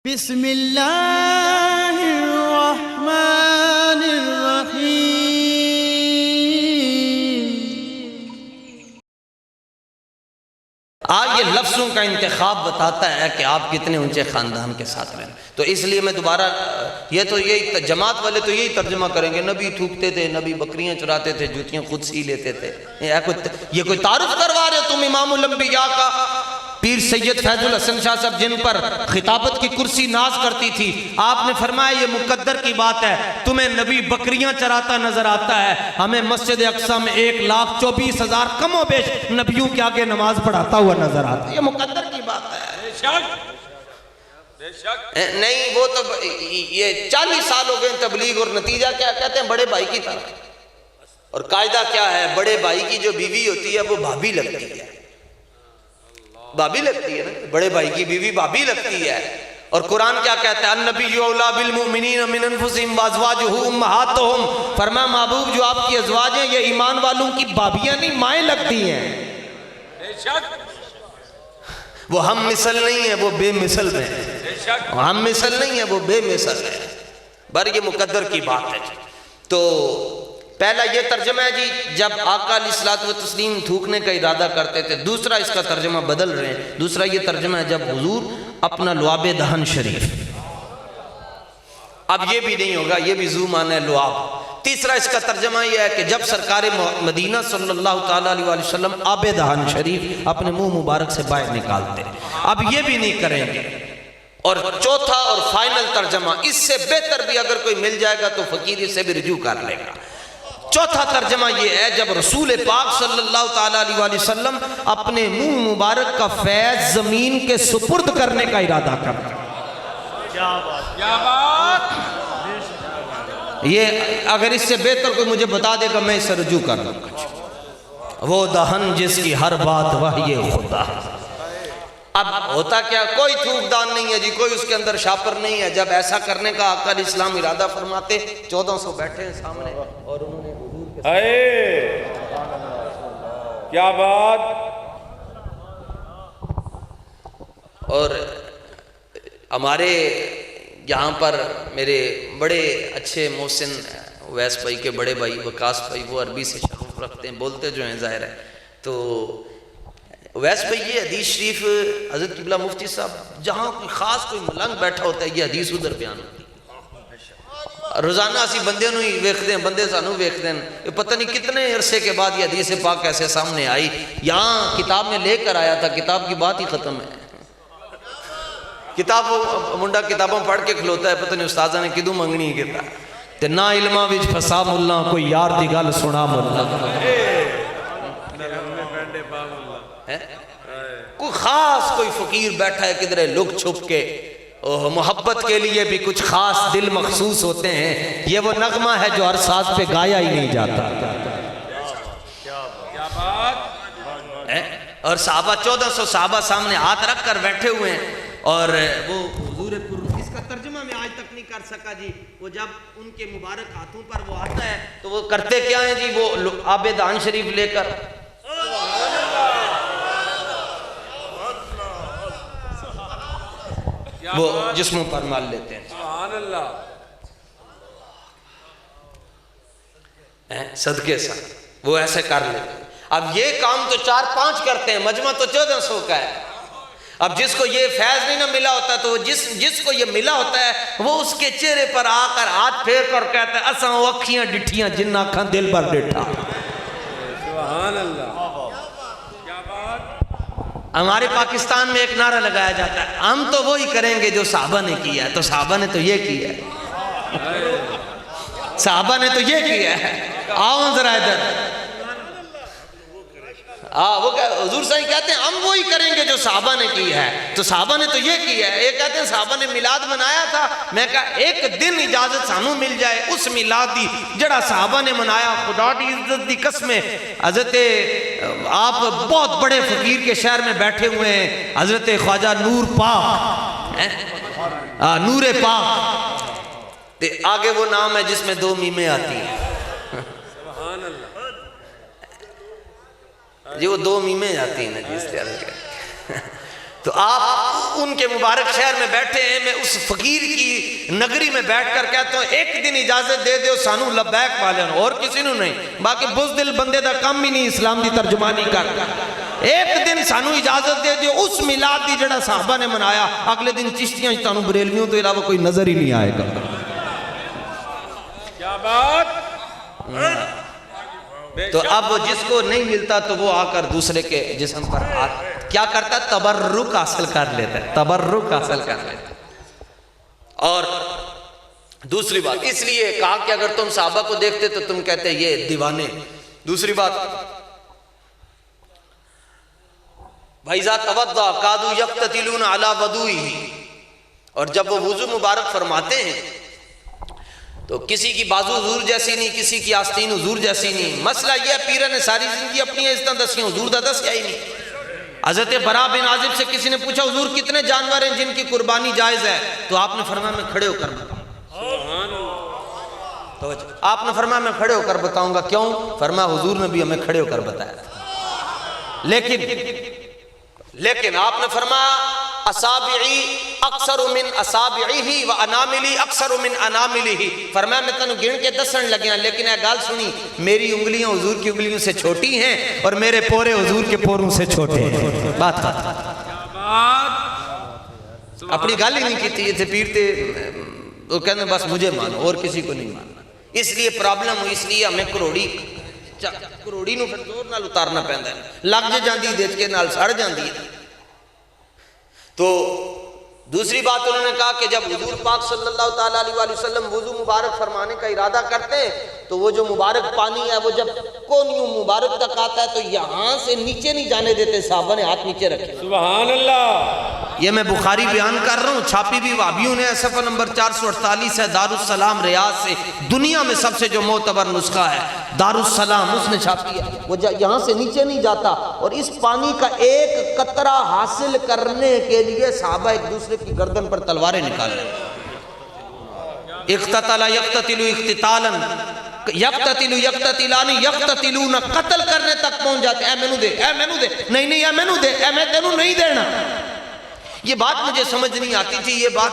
بسم اللہ الرحمن الرحیم۔ یہ لفظوں کا انتخاب بتاتا ہے کہ آپ کتنے اونچے خاندان کے ساتھ رہیں۔ تو اس لیے میں دوبارہ یہی جماعت والے تو یہی ترجمہ کریں گے، نبی تھوکتے تھے، نبی بکریاں چراتے تھے، جوتیاں خود سی لیتے تھے۔ یہ کوئی تعارف کروا رہے ہو تم امام الانبیاء کا؟ پیر سید فیض الحسن شاہ صاحب جن پر خطابت کی کرسی ناز کرتی تھی، آپ نے فرمایا یہ مقدر کی بات ہے، تمہیں نبی بکریاں چراتا نظر آتا ہے، ہمیں مسجد اقصی میں 1,24,000 کم و بیش نبیوں کے آگے نماز پڑھاتا ہوا نظر آتا ہے۔ یہ مقدر کی بات ہے۔ نہیں وہ تو یہ 40 سال ہو گئے تبلیغ، اور نتیجہ کیا کہتے ہیں؟ بڑے بھائی کی طرح۔ اور قاعدہ کیا ہے؟ بڑے بھائی کی جو بیوی ہوتی ہے وہ بھابھی لگتی ہے، بھابھی لگتی ہے نا، بڑے بھائی کی بیوی بھابھی لگتی ہے۔ اور قرآن کیا کہتا ہے؟ النبی اولیٰ بالمؤمنین من انفسہم وازواجہ امہاتہم، فرمایا محبوب جو آپ کی ازواج ہیں یہ ایمان والوں کی بھابیاں نہیں مائیں لگتی ہیں۔ وہ ہم مثل نہیں ہے، وہ بے مثل ہیں۔ ہم مثل نہیں ہے، وہ بے مثل ہے۔ بر یہ مقدر کی بات ہے۔ تو پہلا یہ ترجمہ ہے جی جب آقا علیہ الصلوۃ والتسلیم تھوکنے کا ارادہ کرتے تھے۔ دوسرا اس کا ترجمہ بدل رہے ہیں، دوسرا یہ ترجمہ ہے جب حضور اپنا لعاب دہن شریف۔ اب یہ بھی نہیں ہوگا، یہ بھی زو معنی ہے لعاب۔ تیسرا اس کا ترجمہ یہ ہے کہ جب سرکار مدینہ صلی اللہ تعالیٰ علیہ وسلم آب دہن شریف اپنے منہ مبارک سے باہر نکالتے، اب یہ بھی نہیں کریں گے۔ اور چوتھا اور فائنل ترجمہ، اس سے بہتر بھی اگر کوئی مل جائے گا تو فقیر اس سے بھی رجوع کر لے گا۔ چوتھا ترجمہ یہ ہے جب رسول پاک صلی اللہ تعالیٰ علیہ وسلم اپنے منہ مبارک کا فیض زمین کے سپرد کرنے کا ارادہ کرتے۔ کیا بات! یہ اگر اس سے بہتر کوئی مجھے بتا دے گا میں اس سے رجوع کر لوں گا۔ وہ دہن جس کی ہر بات وحی خدا۔ اب ہوتا کیا؟ کوئی تھوک دان نہیں ہے جی، کوئی اس کے اندر شاپر نہیں ہے۔ جب ایسا کرنے کا آقا علیہ السلام ارادہ فرماتے، 1400 بیٹھے ہیں سامنے اور انہوں نے حضور کے سامنے کیا بات! اور ہمارے یہاں پر میرے بڑے اچھے محسن ویس بھائی کے بڑے بھائی وقاص بھائی، وہ عربی سے شغف رکھتے ہیں، بولتے جو ہیں ظاہر ہے۔ تو ویس بھائی یہ حدیث شریف حضرت قبلہ مفتی صاحب جہاں کوئی خاص کوئی ملنگ بیٹھا ہوتا ہے یہ حدیث ادھر بیان ہوتی ہے۔ روزانہ اسی بندے نو ہی ویکھتے ہیں، بندے سانو ویکھتے ہیں، یہ پتہ نہیں کتنے عرصے کے بعد یہ حدیث پاک کیسے سامنے آئی۔ یہاں کتاب میں لے کر آیا تھا، کتاب کی بات ہی ختم ہے۔ کتاب منڈا کتابوں پڑھ کے کھلوتا ہے، پتہ نہیں استاذہ نے کدوں منگنی کہتا تے نہ علمہ وچ پھسا ملا کوئی یار دی گل سنا ملا۔ کوئی خاص کوئی فقیر بیٹھا ہے کدھرے لک چھپ کے، محبت کے لیے بھی کچھ خاص دل مخصوص ہوتے ہیں۔ یہ وہ نغمہ ہے جو ہر ساز پہ گایا ہی نہیں جاتا۔ اور صحابہ 1400 صحابہ سامنے ہاتھ رکھ کر بیٹھے ہوئے ہیں، اور وہ حضور پر اس کا ترجمہ میں آج تک نہیں کر سکا جی۔ وہ جب ان کے مبارک ہاتھوں پر وہ آتا ہے تو وہ کرتے کیا ہیں جی؟ وہ آب دہن شریف لے کر وہ جسموں پر مال لیتے ہیں۔ سبحان اللہ! صدقے سے وہ ایسے کر لیتے ہیں۔ اب یہ کام تو 4-5 کرتے ہیں، مجمع تو 1400 کا ہے۔ اب جس کو یہ فیض نہیں نہ ملا ہوتا تو جس کو یہ ملا ہوتا ہے وہ اس کے چہرے پر آ کر ہاتھ پھیر کر کہتا ہے اساں وہ اکھیاں ڈٹھیاں جنہ کھان دل پر ڈٹھا۔ سبحان اللہ! کیا بات! ہمارے پاکستان میں ایک نعرہ لگایا جاتا ہے ہم تو وہی کریں گے جو صحابہ نے کیا ہے۔ تو صحابہ نے تو یہ کیا ہے، صحابہ نے تو یہ کیا ہے۔ آؤ ذرا ادھر، وہ حضور صلی کہتے ہیں ہم وہی کریں گے جو صحابہ نے کی ہے۔ تو صحابہ نے تو یہ کیا ہے۔ یہ کہتے ہیں صحابہ نے میلاد منایا تھا، میں کہا ایک دن اجازت سانو مل جائے اس میلاد دی جڑا صحابہ نے منایا، خدا دی عزت دی قسمیں۔ حضرت آپ بہت بڑے فقیر کے شہر میں بیٹھے ہوئے ہیں، حضرت خواجہ نور پاک، نور پاک، آگے وہ نام ہے جس میں 2 میمیں آتی ہیں جی، وہ 2 میمیں آتی ہیں جس طرح کے۔ تو آپ ان کے مبارک شہر میں بیٹھے ہیں، میں اس فقیر کی نگری میں بیٹھ کر کہتا ہوں ایک دن اجازت دے دیو سانو لبیک والے اور کسی نو نہیں، باقی بزدل بندے دا کم ہی نہیں اسلام دی ترجمانی کر، ایک دن سانو اجازت دے دیو اس میلاد دی جڑا صحابہ نے منایا، اگلے دن چشتیاں تانوں بریلویوں تو علاوہ کوئی نظر ہی نہیں آئے گا۔ کیا بات؟ تو اب جس کو نہیں ملتا تو وہ آ کر دوسرے کے جسم پر کیا کرتا ہے؟ تبرک حاصل کر لیتا ہے، تبرک حاصل کر لیتا ہے۔ اور دوسری بات اس لیے کہا کہ اگر تم صحابہ کو دیکھتے تو تم کہتے یہ دیوانے۔ دوسری بات وَإِذَا تَوَضَّأَ كَادُوا يَقْتَتِلُونَ عَلَى وُضُوئِهِ، اور جب وہ وضو مبارک فرماتے ہیں تو کسی کی بازو حضور جیسی نہیں، کسی کی آستین حضور جیسی نہیں۔ مسئلہ یہ ہے پیرہ نے ساری زندگی اپنی عزتیں دسیاں، حضور دا دسیا ہی نہیں۔ حضرت برا بن عازب سے کسی نے پوچھا حضور کتنے جانور ہیں جن کی قربانی جائز ہے؟ تو آپ نے فرمایا میں کھڑے ہو کر آپ نے فرمایا میں کھڑے ہو کر بتاؤں گا۔ کیوں؟ فرمایا حضور نے بھی ہمیں کھڑے ہو کر بتایا تھا، لیکن آپ نے فرمایا اصابعی اکثر من اصابعی و اناملی اکثر من اناملی، فرمایا میں تنو گن کے دسن لگیاں، لیکن اے گال سنی میری انگلیاں حضور کی انگلیوں سے چھوٹی ہیں اور میرے پورے حضور کے پوروں سے چھوٹے ہیں۔ بات اپنی گال ہی نہیں کی تھی، یہ تھے پیر تھے، وہ کہنے بس مجھے مانو اور کسی کو نہیں ماننا۔ اس لیے پرابلم ہوئی، اس لیے ہمیں کروڑی نو پھر زور نال اتارنا پیندا ہے، لگ جاندی دیکھ کے نال سڑ جاندی ہے۔ تو دوسری بات انہوں نے کہا کہ جب حضور پاک صلی اللہ تعالیٰ علیہ وسلم وضو مبارک فرمانے کا ارادہ کرتے ہیں تو وہ جو مبارک پانی ہے وہ جب کونیوں مبارک تک آتا ہے تو یہاں سے نیچے نہیں جانے دیتے، صحابہ نے ہاتھ نیچے رکھے۔ سبحان اللہ۔ یہ میں بخاری بیان کر رہا ہوں، چھاپی بھی وہابیوں نے، صفحہ نمبر 448 ہے، دارالسلام ریاض سے، دنیا میں سب سے جو معتبر نسخہ ہے دارالسلام، اس نے چھاپی ہے، وہ یہاں سے نیچے نہیں جاتا۔ اور اس پانی کا ایک قطرہ حاصل کرنے کے لیے صحابہ ایک دوسرے کی گردن پر تلواریں نکال رہے ہیں۔ اقتتل یقتتل اقتتالا، یقتتل یقتتلان یقتتلون، قتل کرنے تک پہنچ جاتے ہیں، اے مینو دے، اے مینو دے، نہیں نہیں اے مینو دے، اے میں تینوں نہیں دینا۔ یہ بات مجھے سمجھ نہیں آتی تھی، یہ بات